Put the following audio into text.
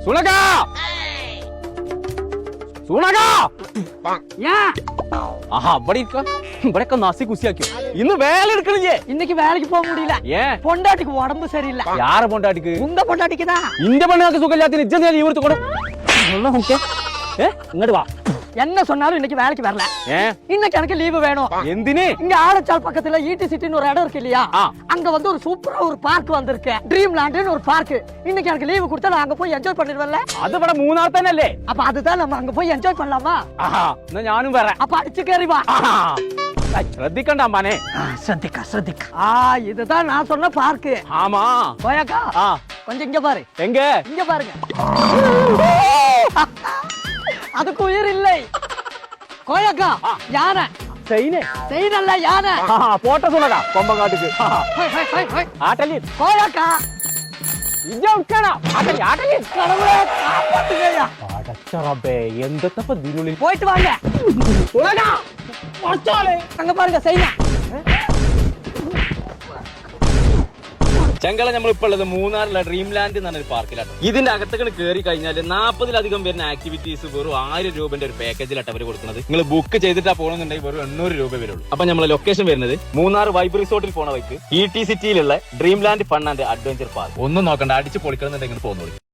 സുണക സുണക ആഹാ ഇവിടെയൊക്കെ നസി കുസിയാക്കി ഇന്ന് വേല എടുക്കണില്ലേ? இன்னைக்கு வேலைக்கு போக முடியல. ஏன்? பொண்டாட்டிக்கு உடம்பு சரியில்லை. யார பொண்டாட்டிக்கு? உங்க பொண்டாட்டிக்குதான். இந்த பொண்ணாக்கு சுகம் இல்லாத நிஜம் லீவ் எடுத்து கொடு. இங்கடு வா. என்ன சொன்னாலும் இன்னைக்கு வேலைக்கு வரல. ஏன்? இன்னைக்கு எனக்கு லீவு வேணும். எந்தினி? இங்க ஆலச்சால் பக்கத்துல ஈட்டி சிட்டின்னு ஒரு இடம் இருக்கு இல்லையா? அங்க வந்து ஒரு சூப்பரா ஒரு பார்க் வந்திருக்கு. ட்ரீம் லேண்ட்னு ஒரு பார்க். இன்னைக்கு எனக்கு லீவு கொடுத்தா நான் அங்க போய் என்ஜாய் பண்ணிடுவேன்ல. அது வட மூணார் தானே இல்ல? அப்ப அதுதான் நம்ம அங்க போய் என்ஜாய் பண்ணலாமா? എന്നാ ഞാനും വരാം. அப்ப அடிச்சு கேறி வா. ശ്രദ്ധിക്കണ്ട അമ്മാനെ. ശ്രദ്ധിക്ക. இதுதான் நான் சொன்ன பார்க். ஆமா. போயாக்கா. கொஞ்சம் இங்க பாரு. எங்க? இங்க பாருங்க. அதுக்கு உயிர் இல்லை. கோயக்கா யானை. செய்யல யானை. போட்ட சொல்லுடா கொம்பங்காட்டுக்கு. ஆட்டலி கோயக்கா ഇജ്ജ ഉക്കടാ. ആട്ടലി ആട്ടലി. கடவுளே காப்பாத்துங்கயா. അടച്ചറബേ എന്തൊക്കെ ദിനുള്ളിൽ போயிட்டு வாங்க. സുണക മച്ചാലേ அங்க பாருங்க செய்யல. ചെങ്കള നമ്മളിപ്പോൾ ഉള്ളത് മൂന്നാറിലെ ഡ്രീം ലാൻഡ് എന്ന് പറഞ്ഞൊരു പാർക്കിലാണ്. ഇതിന്റെ അകത്തേക്ക് കയറി കഴിഞ്ഞാൽ 40-ലധികം വരുന്ന ആക്ടിവിറ്റീസ് വെറും 1000 രൂപന്റെ ഒരു പാക്കേജിലായിട്ട് അവർ കൊടുക്കുന്നത്. നിങ്ങൾ ബുക്ക് ചെയ്തിട്ടാ പോകണമെന്നുണ്ടെങ്കിൽ വെറും 800 രൂപ വരുള്ളൂ. അപ്പൊ നമ്മളെ ലൊക്കേഷൻ വരുന്നത് മൂന്നാർ വൈബ് റിസോർട്ടിൽ പോണ വഴിക്ക് ET സിറ്റിയിലുള്ള dream land fun and adventure park. ഒന്നും നോക്കണ്ട, അടിച്ച് പൊളിക്കണമെന്നുണ്ടെങ്കിൽ പോകുന്നോളൂ.